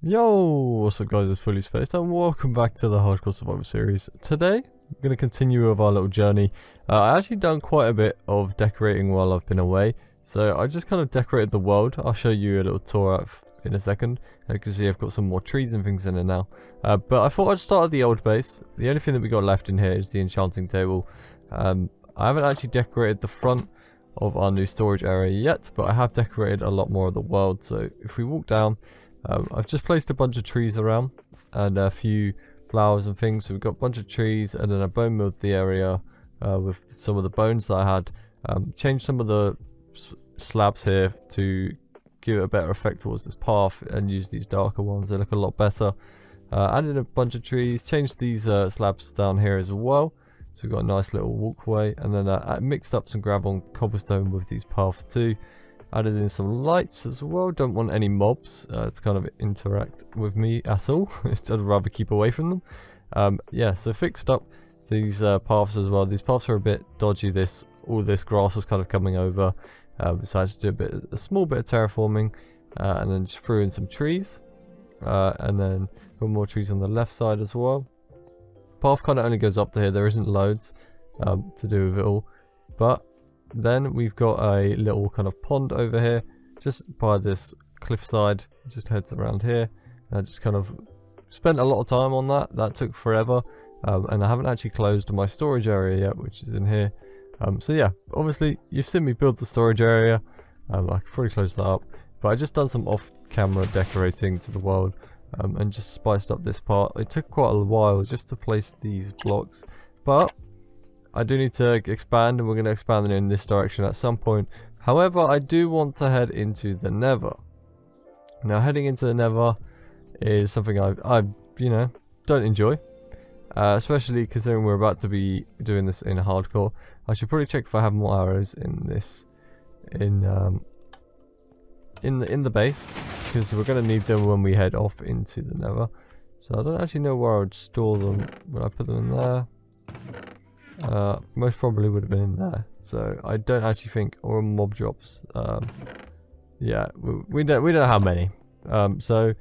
Yo, what's up guys, it's Fullyspaced and welcome back to the Hardcore Survival series. Today, I'm going to continue with our little journey. I actually done quite a bit of decorating while I've been away. So I just kind of decorated the world. I'll show you a little tour out in a second. As you can see, I've got some more trees and things in it now. But I thought I'd start at the old base. The only thing that we got left in here is the enchanting table. I haven't actually decorated the front of our new storage area yet, but I have decorated a lot more of the world. So if we walk down, I've just placed a bunch of trees around and a few flowers and things. So we've got a bunch of trees and then I bone milled the area with some of the bones that I had. Changed some of the slabs here to give it a better effect towards this path and use these darker ones. They look a lot better. Added a bunch of trees, changed these slabs down here as well. So we've got a nice little walkway, and then I mixed up some gravel and cobblestone with these paths too. Added in some lights as well. Don't want any mobs to kind of interact with me at all. I'd rather keep away from them. Yeah, so fixed up these paths as well. These paths are a bit dodgy. All this grass was kind of coming over, so I had to do a small bit of terraforming, and then just threw in some trees, and then put more trees on the left side as well. Path kind of only goes up to here. There isn't loads to do with it all, but then we've got a little kind of pond over here just by this cliffside. Just heads around here. I just kind of spent a lot of time on that took forever, and I haven't actually closed my storage area yet, which is in here. So yeah, obviously you've seen me build the storage area. I could probably close that up, but I just done some off camera decorating to the world, and just spiced up this part. It took quite a while just to place these blocks, but I do need to expand, and we're going to expand it in this direction at some point. However, I do want to head into the Nether. Now, heading into the Nether is something I don't enjoy, especially considering we're about to be doing this in hardcore. I should probably check if I have more arrows in this, in the base, because we're going to need them when we head off into the Nether. So I don't actually know where I would store them. Would I put them in there? Most probably would have been in there, so I don't actually think, or mob drops. Yeah, we don't have many, so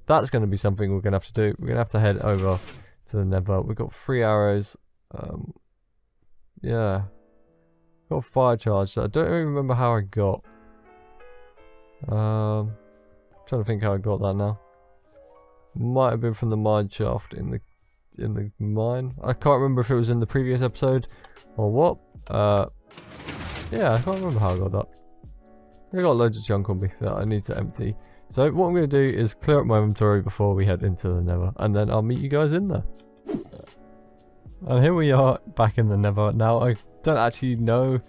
that's going to be something we're going to have to do. We're going to have to head over to the Nether. We've got 3 arrows. Yeah, got fire charge. I don't even remember how I got. Trying to think how I got that now. Might have been from the mine shaft in the mine. I can't remember if it was in the previous episode or what. Yeah, I can't remember how I got that. I got loads of junk on me that I need to empty. So what I'm going to do is clear up my inventory before we head into the Nether, and then I'll meet you guys in there. And here we are back in the Nether. Now I don't actually know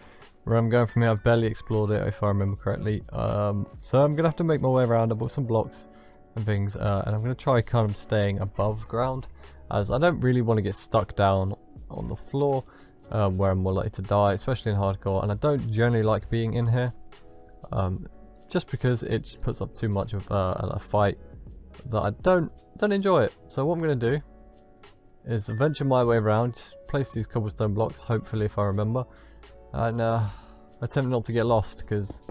where I'm going from here. I've barely explored it, if I remember correctly. So I'm going to have to make my way around. I bought some blocks and things, and I'm going to try kind of staying above ground, as I don't really want to get stuck down on the floor, where I'm more likely to die, especially in hardcore, and I don't generally like being in here, just because it just puts up too much of a fight that I don't enjoy it. So what I'm going to do is venture my way around, place these cobblestone blocks, hopefully if I remember, and attempt not to get lost, because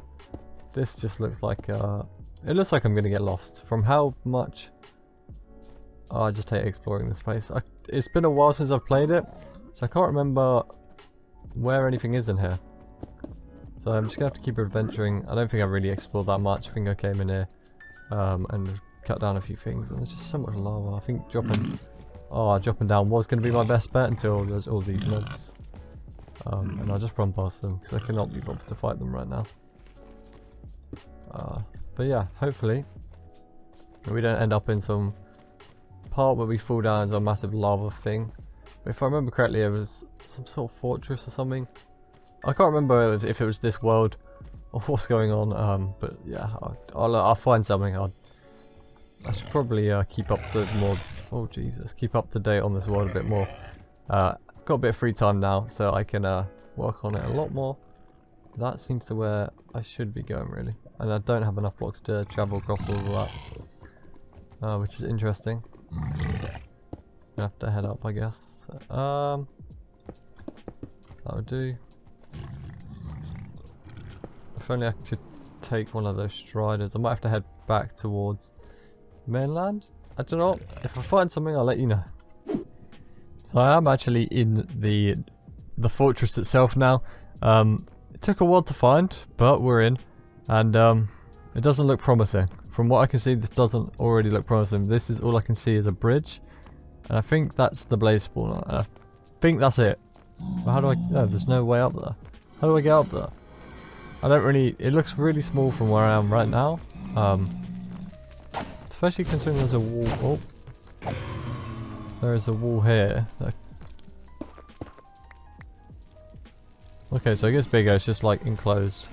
this just looks like, it looks like I'm going to get lost from how much. Oh, I just hate exploring this place. It's been a while since I've played it, so I can't remember where anything is in here. So I'm just going to have to keep adventuring. I don't think I've really explored that much. I think I came in here and cut down a few things, and there's just so much lava. I think dropping down was going to be my best bet until there's all these mobs. And I'll just run past them, because I cannot be bothered to fight them right now. But yeah, hopefully we don't end up in some part where we fall down into a massive lava thing. But if I remember correctly, it was some sort of fortress or something. I can't remember if it was this world or what's going on. But yeah, I'll find something. I should probably keep up to more. Oh Jesus, keep up to date on this world a bit more. Got a bit of free time now, so I can work on it a lot more. That seems to where I should be going, really, and I don't have enough blocks to travel across all of that, which is interesting. Gonna have to head up, I guess. That would do. If only I could take one of those striders. I might have to head back towards mainland? I don't know. If I find something, I'll let you know. So I am actually in the fortress itself now. It took a while to find, but we're in. And it doesn't look promising. From what I can see, this doesn't already look promising. This is all I can see is a bridge. And I think that's the blaze spawner. And I think that's it. But how do I... No, there's no way up there. How do I get up there? I don't really... It looks really small from where I am right now. Especially considering there's a wall... Oh. There is a wall here. Okay, so it gets bigger. It's just like enclosed.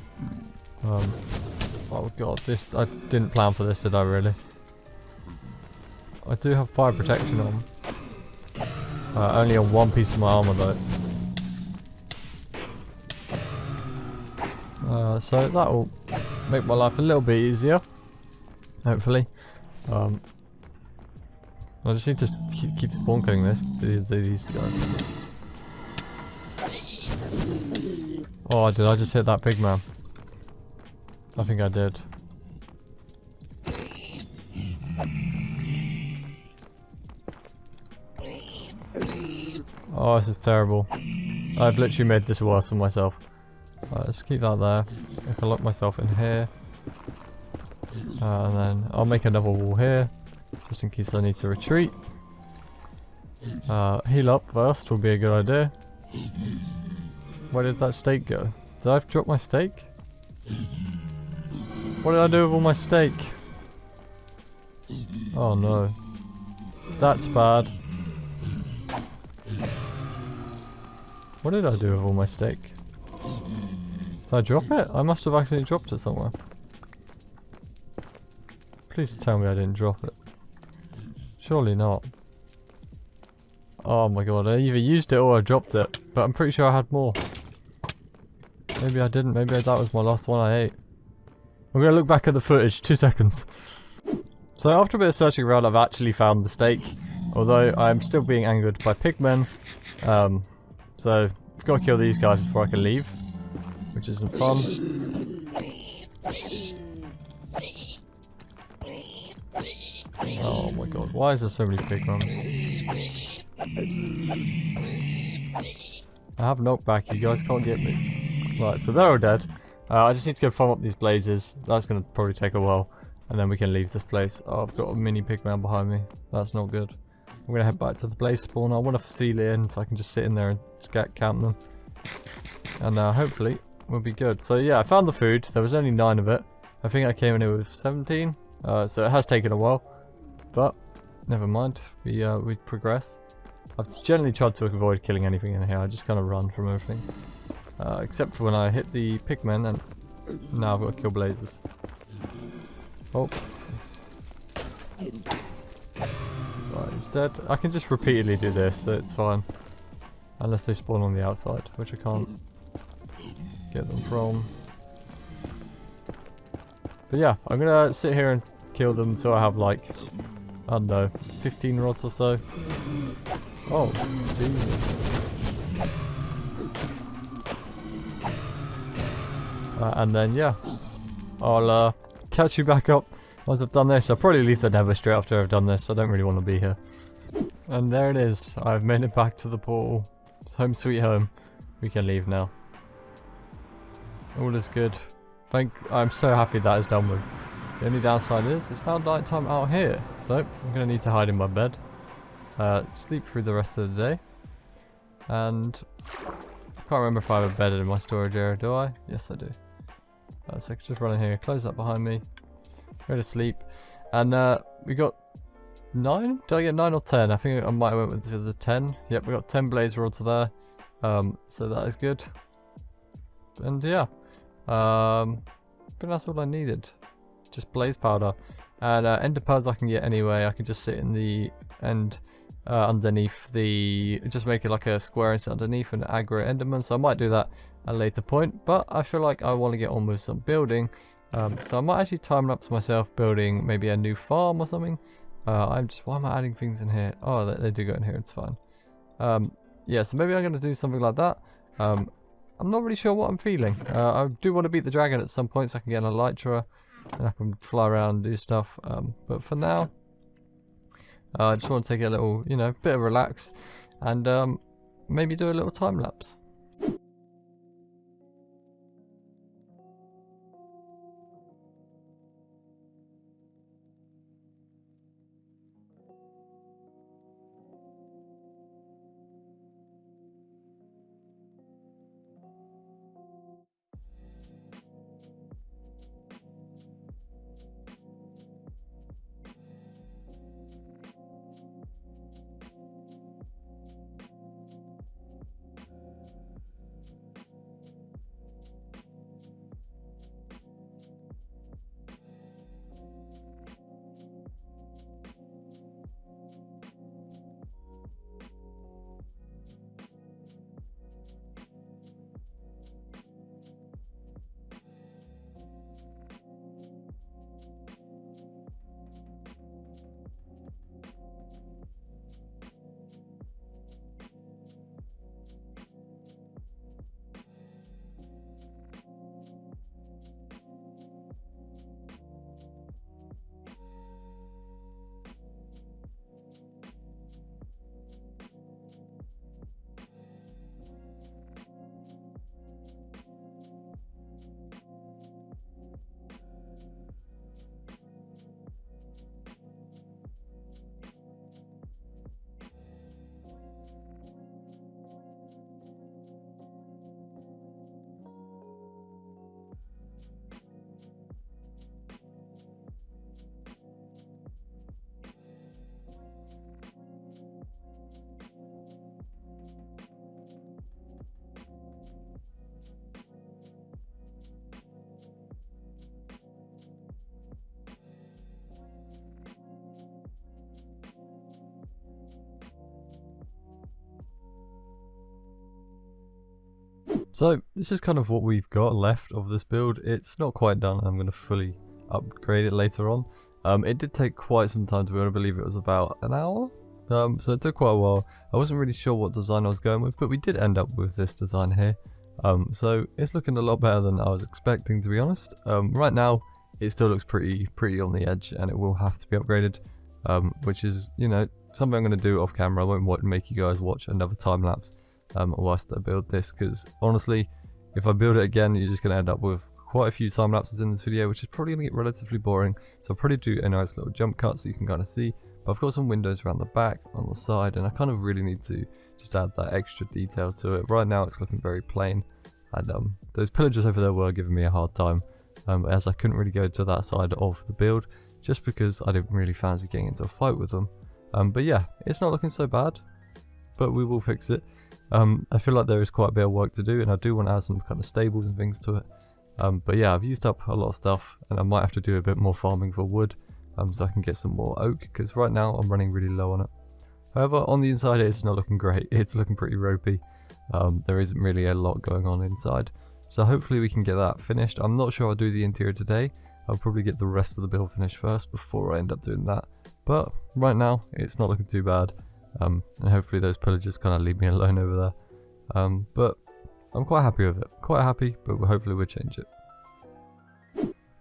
Oh god, this... I didn't plan for this, did I really? I do have fire protection on. Only on one piece of my armor though. So that will make my life a little bit easier. Hopefully. I just need to keep spawn killing these guys. Oh, did I just hit that big man? I think I did. Oh, this is terrible. I've literally made this worse for myself. Let's keep that there. I can lock myself in here. And then I'll make another wall here. Just in case I need to retreat. Heal up first will be a good idea. Where did that steak go? Did I drop my steak? What did I do with all my steak? Oh no. That's bad. What did I do with all my steak? Did I drop it? I must have accidentally dropped it somewhere. Please tell me I didn't drop it. Surely not. Oh my god, I either used it or I dropped it. But I'm pretty sure I had more. Maybe I didn't. Maybe that was my last one I ate. I'm going to look back at the footage. 2 seconds. So after a bit of searching around, I've actually found the steak. Although I'm still being angered by pigmen. So I've got to kill these guys before I can leave. Which isn't fun. Oh my god, why is there so many pigmen? I have knockback, you guys can't get me. Right, so they're all dead. I just need to go farm up these blazes. That's going to probably take a while. And then we can leave this place. Oh, I've got a mini pigman behind me. That's not good. I'm going to head back to the blaze spawn. I want to seal it in so I can just sit in there and count them. And hopefully we'll be good. So yeah, I found the food. There was only 9 of it. I think I came in here with 17. So it has taken a while. But never mind. We progress. I've generally tried to avoid killing anything in here. I just kind of run from everything. Except for when I hit the pigmen, and now I've got to kill blazes. Oh. Right, he's dead. I can just repeatedly do this, so it's fine. Unless they spawn on the outside, which I can't get them from. But yeah, I'm gonna sit here and kill them until I have like, I don't know, 15 rods or so. Oh, Jesus. And then yeah, I'll catch you back up once I've done this. I'll probably leave the Nether straight after I've done this. I don't really want to be here. And there it is. I've made it back to the portal. It's home sweet home. We can leave now. All is good. I'm so happy that is done with. The only downside is it's now night time out here, so I'm gonna need to hide in my bed, sleep through the rest of the day, and I can't remember if I have a bed in my storage area. Do I? Yes, I do. So I can just run in here, close that behind me, go to sleep, and we got 9. Did I get 9 or 10? I think I might have went with the 10. Yep, we got 10 blaze rods there, so that is good. And yeah, I think that's all I needed. Just blaze powder and ender pearls I can get anyway. I can just sit in the end underneath the, just make it like a square and sit underneath and aggro enderman. So I might do that at a later point, but I feel like I want to get on with some building, so I might actually time lapse myself building maybe a new farm or something. Why am I adding things in here? Oh, they do go in here, it's fine. Yeah, so maybe I'm going to do something like that. I'm not really sure what I'm feeling. I do want to beat the dragon at some point so I can get an elytra. and I can fly around and do stuff. But for now, I just want to take a little, you know, bit of relax, and maybe do a little time lapse. So this is kind of what we've got left of this build. It's not quite done. I'm going to fully upgrade it later on. It did take quite some time to build. I believe it was about an hour. So it took quite a while. I wasn't really sure what design I was going with, but we did end up with this design here. So it's looking a lot better than I was expecting, to be honest. Right now it still looks pretty on the edge, and it will have to be upgraded, which is, you know, something I'm going to do off camera. I won't make you guys watch another time lapse whilst I build this, because honestly, if I build it again, you're just going to end up with quite a few time lapses in this video, which is probably going to get relatively boring. So I'll probably do a nice little jump cut so you can kind of see. But I've got some windows around the back, on the side, and I kind of really need to just add that extra detail to it. Right now it's looking very plain, and those pillagers over there were giving me a hard time, as I couldn't really go to that side of the build just because I didn't really fancy getting into a fight with them. But yeah, it's not looking so bad, but we will fix it. I feel like there is quite a bit of work to do, and I do want to add some kind of stables and things to it. But yeah, I've used up a lot of stuff, and I might have to do a bit more farming for wood, so I can get some more oak, because right now I'm running really low on it. However, on the inside it's not looking great. It's looking pretty ropey. There isn't really a lot going on inside, so hopefully we can get that finished. I'm not sure I'll do the interior today. I'll probably get the rest of the build finished first before I end up doing that. But right now it's not looking too bad. And hopefully those pillagers kind of leave me alone over there. But I'm quite happy with it. Quite happy, but hopefully we'll change it.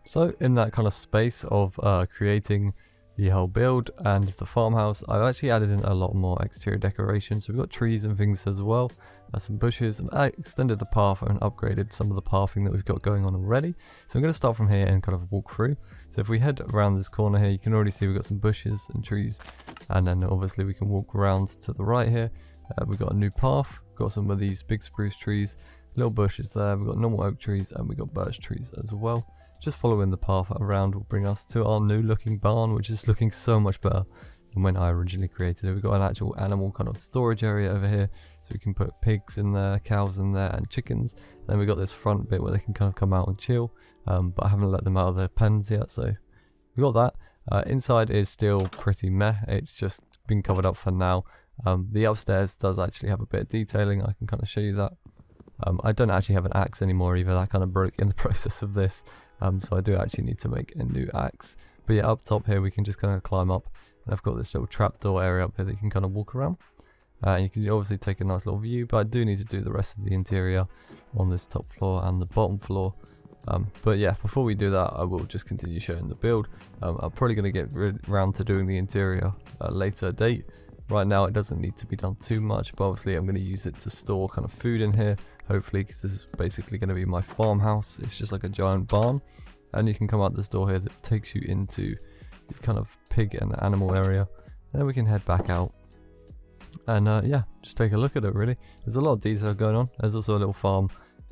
So in that kind of space of creating the whole build and the farmhouse, I've actually added in a lot more exterior decoration. So we've got trees and things as well, some bushes, and I extended the path and upgraded some of the pathing that we've got going on already. So I'm going to start from here and kind of walk through. So if we head around this corner here, you can already see we've got some bushes and trees, and then obviously we can walk around to the right here. We've got a new path, got some of these big spruce trees, little bushes there, we've got normal oak trees, and we've got birch trees as well. Just following the path around will bring us to our new looking barn, which is looking so much better than when I originally created it. We've got an actual animal kind of storage area over here, so we can put pigs in there, cows in there, and chickens. Then we've got this front bit where they can kind of come out and chill, but I haven't let them out of their pens yet, so we've got that. Inside is still pretty meh, it's just been covered up for now. The upstairs does actually have a bit of detailing, I can kind of show you that. I don't actually have an axe anymore either, that kind of broke in the process of this, so I do actually need to make a new axe. But yeah, up top here we can just kind of climb up, and I've got this little trapdoor area up here that you can kind of walk around. You can obviously take a nice little view, but I do need to do the rest of the interior on this top floor and the bottom floor. But yeah, before we do that, I will just continue showing the build. I'm probably going to get around to doing the interior at a later date. Right now it doesn't need to be done too much, but obviously I'm going to use it to store kind of food in here, hopefully, because this is basically going to be my farmhouse. It's just like a giant barn, and you can come out this door here that takes you into the kind of pig and animal area. Then we can head back out and yeah, just take a look at it. Really, there's a lot of detail going on. There's also a little farm,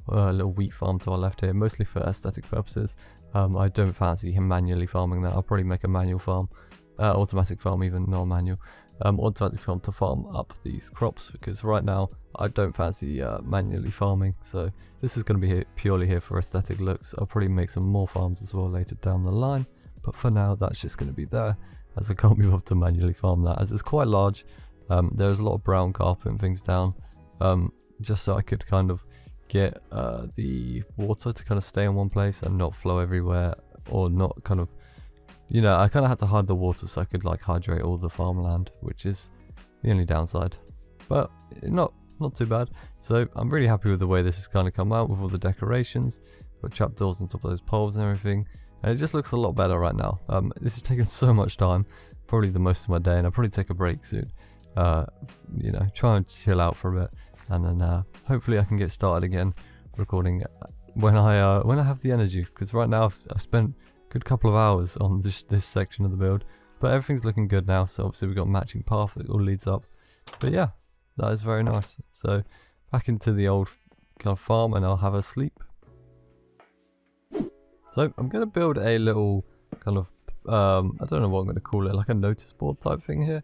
a little wheat farm to our left here, mostly for aesthetic purposes. I don't fancy him manually farming that. I'll probably make a manual farm, automatic farm even, not manual. Automatic farm to farm up these crops, because right now I don't fancy manually farming, so this is going to be purely here for aesthetic looks. I'll probably make some more farms as well later down the line, but for now that's just going to be there, as I can't be bothered to manually farm that, as it's quite large. There's a lot of brown carpet and things down, just so I could kind of get the water to kind of stay in one place and not flow everywhere, or not kind of, you know, I kind of had to hide the water so I could like hydrate all the farmland, which is the only downside, but not too bad. So I'm really happy with the way this has kind of come out, with all the decorations. Got trapdoors on top of those poles and everything, and it just looks a lot better right now. This has taken so much time, probably the most of my day, and I'll probably take a break soon. You know, try and chill out for a bit, and then hopefully I can get started again recording when I have the energy, because right now I've spent a good couple of hours on this section of the build, but everything's looking good now. So obviously we've got a matching path that all leads up, but yeah, that is very nice. So back into the old kind of farm, and I'll have a sleep. So I'm going to build a little kind of I don't know what I'm going to call it, like a notice board type thing here.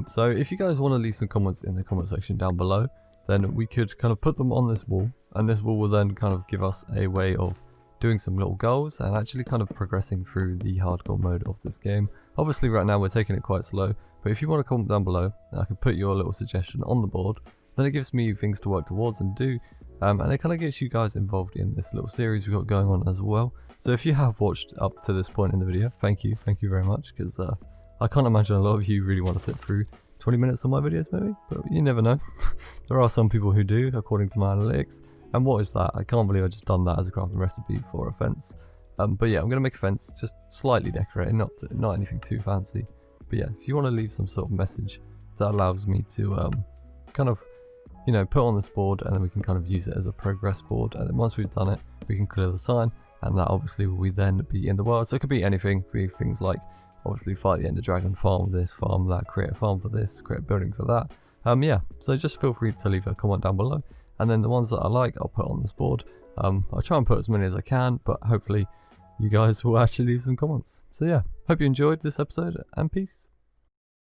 So if you guys want to leave some comments in the comment section down below, then we could kind of put them on this wall, and this wall will then kind of give us a way of doing some little goals and actually kind of progressing through the hardcore mode of this game. Obviously right now we're taking it quite slow, but if you want to comment down below, I can put your little suggestion on the board. Then it gives me things to work towards and do, and it kind of gets you guys involved in this little series we've got going on as well. So if you have watched up to this point in the video, thank you very much, because I can't imagine a lot of you really want to sit through 20 minutes of my videos maybe, but you never know. There are some people who do, according to my analytics. And what is that? I can't believe I just done that as a crafting recipe for a fence. But yeah, I'm going to make a fence, just slightly decorated, not anything too fancy. But yeah, if you want to leave some sort of message that allows me to kind of, you know, put on this board, and then we can kind of use it as a progress board. And then once we've done it, we can clear the sign, and that obviously will then be in the world. So it could be anything, could be things like obviously fight the Ender Dragon, farm this, farm that, create a farm for this, create a building for that. Yeah, so just feel free to leave a comment down below, and then the ones that I like I'll put on this board. I'll try and put as many as I can, but hopefully you guys will actually leave some comments. So yeah, hope you enjoyed this episode, and peace.